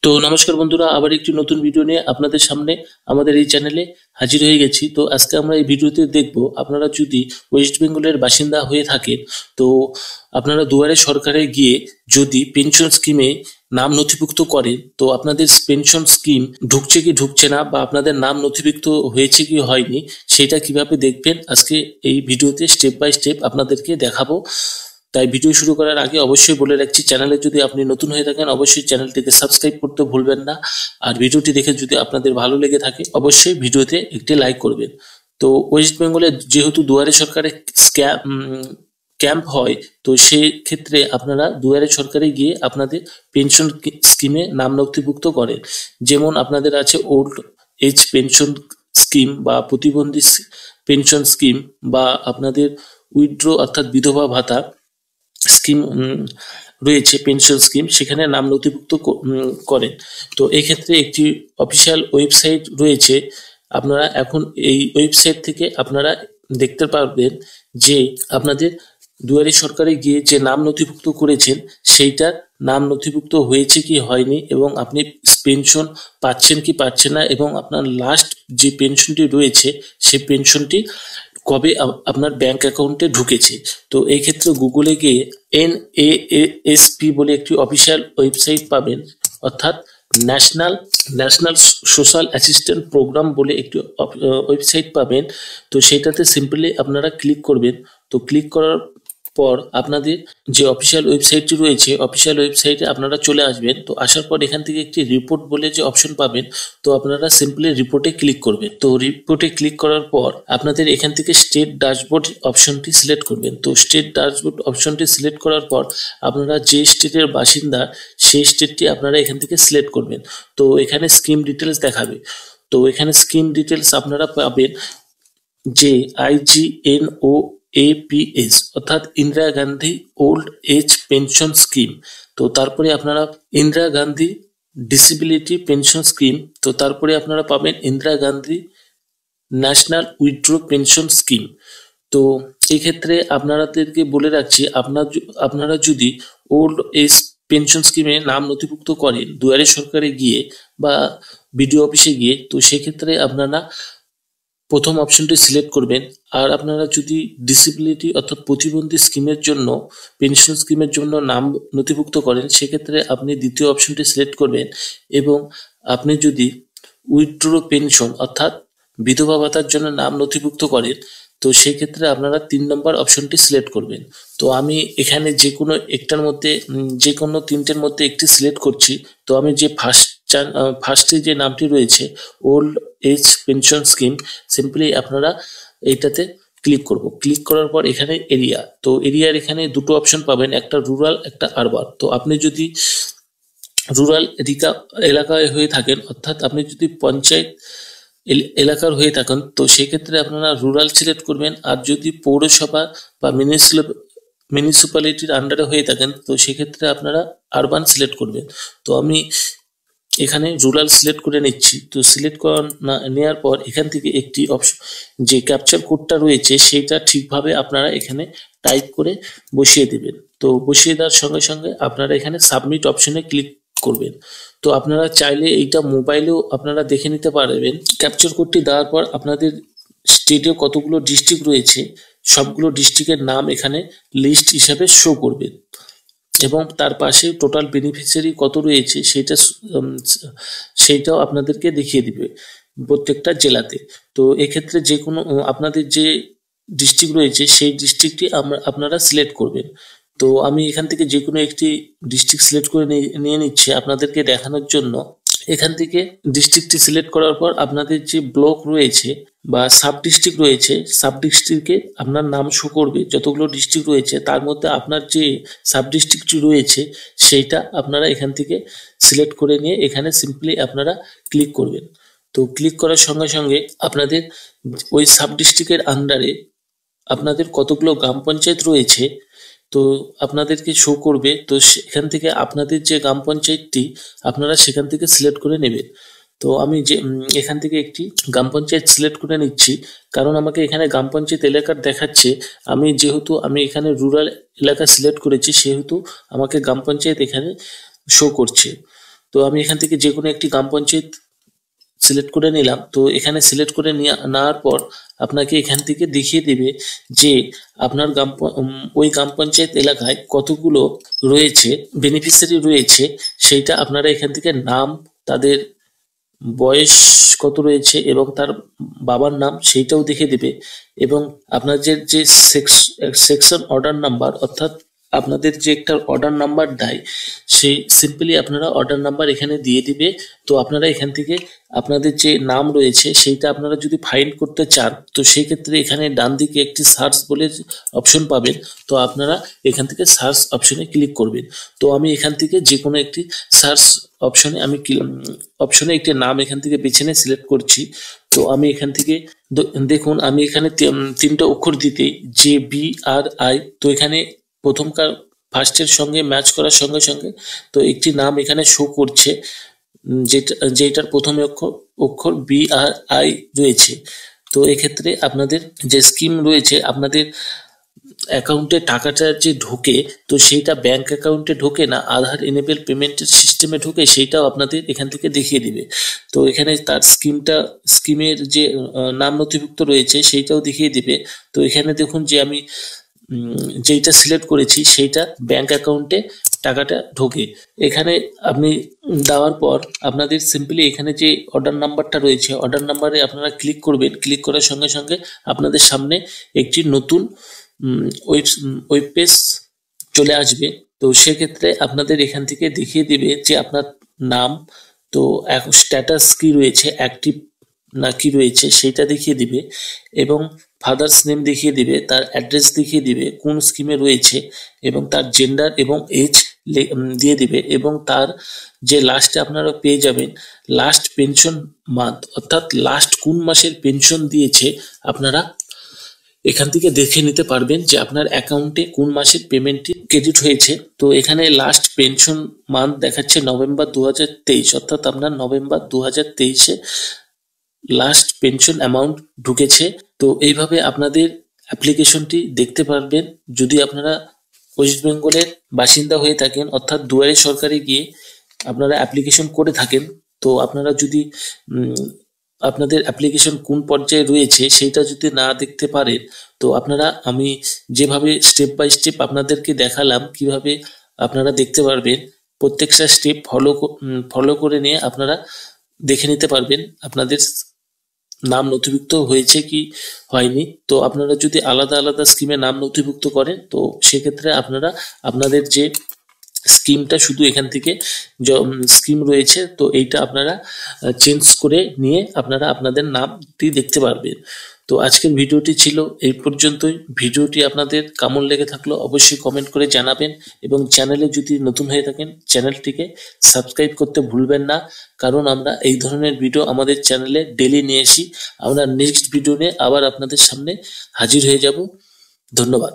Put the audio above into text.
তো নমস্কার বন্ধুরা, আবার একটি নতুন ভিডিও নিয়ে আপনাদের সামনে আমাদের এই চ্যানেলে হাজির হয়ে গেছি। তো আজকে আমরা এই ভিডিওতে দেখব, আপনারা যদি ওয়েস্ট বেঙ্গলের বাসিন্দা হয়ে থাকেন, তো আপনারা দুয়ারে সরকারে গিয়ে যদি পেনশন স্কিমে নাম নথিভুক্ত করেন, তো আপনাদের পেনশন স্কিম ঢুকছে কি ঢুকছে না, বা আপনাদের নাম নথিভুক্ত হয়েছে কি হয়নি, সেটা কিভাবে দেখবেন আজকে এই ভিডিওতে স্টেপ বাই স্টেপ আপনাদেরকে দেখাবো। তাই ভিডিও শুরু করার আগে অবশ্যই বলে রাখছি, চ্যানেলে যদি আপনি নতুন হয়ে থাকেন অবশ্যই চ্যানেলটিকে সাবস্ক্রাইব করতে ভুলবেন না। আর ভিডিওটি দেখে যদি আপনাদের ভালো লেগে থাকে অবশ্যই ভিডিওতে একটি লাইক করবেন। তো ওয়েস্ট বেঙ্গলে যেহেতু দুয়ারে সরকারে ক্যাম্প হয়, তো সেই ক্ষেত্রে আপনারা দুয়ারে সরকারে গিয়ে আপনাদের পেনশন স্কিমে নাম নথিভুক্ত করেন। যেমন আপনাদের আছে ওল্ড এজ পেনশন স্কিম, বা প্রতিবন্ধী পেনশন স্কিম, বা আপনাদের উইথড্র অর্থাৎ বিধবা ভাতা স্কিম রয়েছে, পেনশন স্কিম, সেখানে নাম নথিভুক্ত করেন। তো এক্ষেত্রে একটি অফিসিয়াল ওয়েবসাইট রয়েছে। আপনারা এখন এই ওয়েবসাইট থেকে আপনারা দেখতে পারবেন যে আপনাদের দুয়ারে সরকারে গিয়ে যে নাম নথিভুক্ত করেছেন সেইটার নাম নথিভুক্ত হয়েছে কি হয়নি, এবং আপনি পেনশন পাচ্ছেন কি পাচ্ছেন না, এবং আপনার লাস্ট যে পেনশনটি রয়েছে সেই পেনশনটি কবে আপনার ব্যাংক অ্যাকাউন্টে ঢুকেছে। তো এই ক্ষেত্রে গুগলে গিয়ে NASP বলে একটি অফিসিয়াল ওয়েবসাইট পাবেন, অর্থাৎ ন্যাশনাল সোশ্যাল অ্যাসিস্ট্যান্ট প্রোগ্রাম বলে একটি ওয়েবসাইট পাবেন। তো সেটাতে সিম্পলি আপনারা ক্লিক করবেন। তো ক্লিক করার পর আপনাদের যে অফিসিয়াল ওয়েবসাইটটি রয়েছে, অফিসিয়াল ওয়েবসাইটে আপনারা চলে আসবেন। তো আসার পর এখান থেকে একটি রিপোর্ট বলে যে অপশন পাবেন, তো আপনারা সিম্পলি রিপোর্টে ক্লিক করবেন। তো রিপোর্টে ক্লিক করার পর আপনাদের এখান থেকে স্টেট ড্যাশবোর্ড অপশনটি সিলেক্ট করবেন। তো স্টেট ড্যাশবোর্ড অপশনটি সিলেক্ট করার পর আপনারা যে স্টেটের বাসিন্দা সেই স্টেটটি আপনারা এখান থেকে সিলেক্ট করবেন। তো এখানে স্কিম ডিটেলস দেখাবে। তো এখানে স্কিম ডিটেলস আপনারা পাবেন যে IGNOAPS, অর্থাৎ Indira Gandhi old age pension scheme. তো তারপরে আপনারা Indira Gandhi disability pension scheme. তো তারপরে আপনারা পাবেন Indira Gandhi national widow pension scheme. তো এই ক্ষেত্রে আপনাদেরকে বলে রাখছি, আপনারা যদি ওল্ড এজ পেনশন স্কিমে নাম নথিভুক্ত করেন দুয়ারে সরকারে গিয়ে বা বিডিও অফিসে গিয়ে, তো সেক্ষেত্রে আপনারা প্রথম অপশনটি সিলেক্ট করবেন। আর আপনারা যদি ডিসেবিলিটি অর্থাৎ প্রতিবন্ধী স্কিমের জন্য, পেনশন স্কিমের জন্য নাম নথিভুক্ত করেন, সেক্ষেত্রে আপনি দ্বিতীয় অপশনটি সিলেক্ট করবেন। এবং আপনি যদি উইথড্র পেনশন অর্থাৎ বিধবা ভাতার জন্য নাম নথিভুক্ত করেন, তো সেই ক্ষেত্রে আপনারা 3 নম্বর অপশনটি সিলেক্ট করবেন। তো আমি এখানে যে কোনো একটার মধ্যে, যে কোনো তিনটের মধ্যে একটি সিলেক্ট করছি। তো আমি যে ফার্স্টে যে নামটি রয়েছে old age pension scheme, simply আপনারা এইটাতে ক্লিক করব। ক্লিক করার পর এখানে এরিয়া, তো এরিয়ার এখানে দুটো অপশন পাবেন, একটা রুরাল একটা আরবান। তো আপনি যদি রুরাল এলাকায় হয়ে থাকেন, অর্থাৎ আপনি যদি পঞ্চায়েত এলাকার হয়ে থাকেন, তো সেক্ষেত্রে আপনারা রুরাল সিলেক্ট করবেন। আর যদি পৌরসভা বা মিউনিসিপ্যালিটির আন্ডারে হয়ে থাকেন, তো সেক্ষেত্রে আপনারা আরবান সিলেক্ট করবেন। তো আমি এখানে রুরাল সিলেক্ট করে নিচ্ছি। তো সিলেক্ট নেওয়ার পর এখান থেকে একটি অপশন, যে ক্যাপচার কোডটা রয়েছে সেইটা ঠিকভাবে আপনারা এখানে টাইপ করে বসিয়ে দেবেন। তো বসিয়ে দেওয়ার সঙ্গে সঙ্গে আপনারা এখানে সাবমিট অপশনে ক্লিক করবেন। তো আপনারা চাইলে এইটা মোবাইলেও আপনারা দেখে নিতে পারবেন। ক্যাপচার কোডটি দেওয়ার পর আপনাদের স্টেটে কতগুলো ডিস্ট্রিক্ট রয়েছে সবগুলো ডিস্ট্রিক্টের নাম এখানে লিস্ট হিসাবে শো করবে, এবং তার পাশে টোটাল বেনিফিশিয়ারি কত রয়েছে সেইটাও আপনাদেরকে দেখিয়ে দিবে প্রত্যেকটা জেলাতে। তো এক্ষেত্রে যে কোনো আপনাদের যে ডিস্ট্রিক্ট রয়েছে সেই ডিস্ট্রিক্টটি আপনারা সিলেক্ট করবেন। তো আমি এখান থেকে যে কোনো একটি ডিস্ট্রিক্ট সিলেক্ট করে নিয়ে নিচ্ছি আপনাদেরকে দেখানোর জন্য। এখান থেকে ডিস্ট্রিক্টটি সিলেক্ট করার পর আপনাদের যে ব্লক রয়েছে বা সাব ডিস্ট্রিক্ট রয়েছে, সাব ডিস্ট্রিক্টে আপনার নাম শো করবে। যতগুলো ডিস্ট্রিক্ট রয়েছে তার মধ্যে আপনার যে সাব ডিস্ট্রিক্টটি রয়েছে সেইটা আপনারা এখান থেকে সিলেক্ট করে নিয়ে এখানে সিম্পলি আপনারা ক্লিক করবেন। তো ক্লিক করার সঙ্গে সঙ্গে আপনাদের ওই সাব ডিস্ট্রিক্টের আন্ডারে আপনাদের কতগুলো গ্রাম পঞ্চায়েত রয়েছে তো আপনাদেরকে শো করবে। তো সেখান থেকে আপনাদের যে গ্রাম পঞ্চায়েতটি আপনারা সেখান থেকে সিলেক্ট করে নেবেন। তো আমি যে এখান থেকে একটি গ্রাম পঞ্চায়েত সিলেক্ট করে নিচ্ছি, কারণ আমাকে এখানে গ্রাম পঞ্চায়েত এলাকার দেখাচ্ছে। যেহেতু আমি এখানে রুরাল এলাকা সিলেক্ট করেছি, সেহেতু আমাকে গ্রাম পঞ্চায়েত এখানে শো করছে। তো আমি এখান থেকে যে কোনো একটি গ্রাম পঞ্চায়েত সিলেক্ট করে নিলাম। তো এখানে সিলেক্ট করে নেওয়ার পর আপনাকে এখান থেকে দেখিয়ে দেবে যে আপনার ওই গ্রাম পঞ্চায়েত এলাকায় কতগুলো রয়েছে বেনিফিশিয়ারি রয়েছে, সেইটা আপনারা এখান থেকে নাম, তাদের বয়স কত রয়েছে এবং তার বাবার নাম সেইটাও দেখে দেবে। এবং আপনাদের যে সেকশন অর্ডার নাম্বার, অর্থাৎ আপনাদের যে একটা অর্ডার নাম্বার দেয়, সেই সিম্পলি আপনারা অর্ডার নাম্বার এখানে দিয়ে দিবে। তো আপনারা এখান থেকে আপনাদের যে নাম রয়েছে সেইটা আপনারা যদি ফাইন্ড করতে চান, তো সেই ক্ষেত্রে এখানে ডান দিকে একটি সার্চ বলে অপশন পাবেন। তো আপনারা এখান থেকে সার্চ অপশনে ক্লিক করবেন। তো আমি এখান থেকে যে কোনো একটি সার্চ অপশনে একটি নাম এখান থেকে বেছে নিয়ে সিলেক্ট করছি। তো আমি এখান থেকে দেখুন, আমি এখানে তিনটা অক্ষর দিতেই JBRI, তো এখানে প্রথমকার ফার্স্টের সঙ্গে ম্যাচ করার সঙ্গে সঙ্গে তো একটি নাম এখানে শো করছে, যেটার প্রথম অক্ষর BRI রয়েছে। তো এক্ষেত্রে আপনাদের যে স্কিম রয়েছে, আপনাদের অ্যাকাউন্টে টাকাটা যে ঢোকে, তো সেইটা ব্যাংক অ্যাকাউন্টে ঢোকে না আধার এনেবল পেমেন্টের সিস্টেমে ঢোকে, সেইটাও আপনাদের এখান থেকে দেখিয়ে দিবে। তো এখানে তার স্কিমের যে নাম নথিভুক্ত রয়েছে সেইটাও দেখিয়ে দিবে। তো এখানে দেখুন যে আমি যেইটা সিলেক্ট করেছি সেইটা ব্যাংক অ্যাকাউন্টে টাকাটা ঢোকে। এখানে আপনি দেওয়ার পর আপনাদের সিম্পলি এখানে যে অর্ডার নাম্বারটা রয়েছে, অর্ডার নাম্বারে আপনারা ক্লিক করবেন। ক্লিক করার সঙ্গে সঙ্গে আপনাদের সামনে একটি নতুন ওয়েব পেজ চলে আসবে। তো সেক্ষেত্রে আপনাদের এখান থেকে দেখিয়ে দিবে যে আপনার নাম, তো স্ট্যাটাস কি রয়েছে, অ্যাক্টিভ না কি রয়েছে সেইটা দেখিয়ে দিবে, এবং ফাদার্স নেম দেখিয়ে দিবে, তার অ্যাড্রেস দেখিয়ে দিবে, কোন স্কিমে রয়েছে, এবং তার জেন্ডার এবং এজ দিয়ে দিবে। এবং তার যে লাস্টে আপনারা পেয়ে যাবেন লাস্ট পেনশন মান্থ, অর্থাৎ লাস্ট কোন মাসের পেনশন দিয়েছে আপনারা এখান থেকে দেখে নিতে পারবেন যে আপনার অ্যাকাউন্টে কোন মাসের পেমেন্টটি ক্রেডিট হয়েছে। তো এখানে লাস্ট পেনশন মান্থ দেখাচ্ছে নভেম্বর 2023, অর্থাৎ আপনার নভেম্বর 2023-এ লাস্ট পেনশন অ্যামাউন্ট ঢুকেছে। তো এইভাবে আপনাদের অ্যাপ্লিকেশনটি দেখতে পারবেন। যদি আপনারা ওয়েস্ট বেঙ্গলের বাসিন্দা হয়ে থাকেন, অর্থাৎ দুয়ারে সরকারে গিয়ে আপনারা অ্যাপ্লিকেশন করে থাকেন, তো আপনারা যদি আপনাদের অ্যাপ্লিকেশন কোন পর্যায়ে রয়েছে সেইটা যদি না দেখতে পারেন, তো আপনারা আমি যেভাবে স্টেপ বাই স্টেপ আপনাদেরকে দেখালাম কিভাবে আপনারা দেখতে পারবেন, প্রত্যেকটা স্টেপ ফলো করে নিয়ে আপনারা দেখে নিতে পারবেন আপনাদের নাম নথিভুক্ত হয়েছে কি হয়নি। তো আপনারা যদি আলাদা আলাদা স্কিমে নাম নথিভুক্ত করেন, তো সেক্ষেত্রে আপনারা আপনাদের যে স্কিমটা শুধু এখান থেকে স্কিম রয়েছে, তো এইটা আপনারা চেঞ্জ করে নিয়ে আপনারা আপনাদের নামটি দেখতে পারবেন। তো আজকের ভিডিওটি ছিল এই পর্যন্তই। ভিডিওটি আপনাদের কেমন লেগে থাকলো অবশ্যই কমেন্ট করে জানাবেন, এবং চ্যানেলে যদি নতুন হয়ে থাকেন চ্যানেলটিকে সাবস্ক্রাইব করতে ভুলবেন না, কারণ আমরা এই ধরনের ভিডিও আমাদের চ্যানেলে ডেলি নিয়ে আসি। আমরা নেক্সট ভিডিও নিয়ে আবার আপনাদের সামনে হাজির হয়ে যাব। ধন্যবাদ।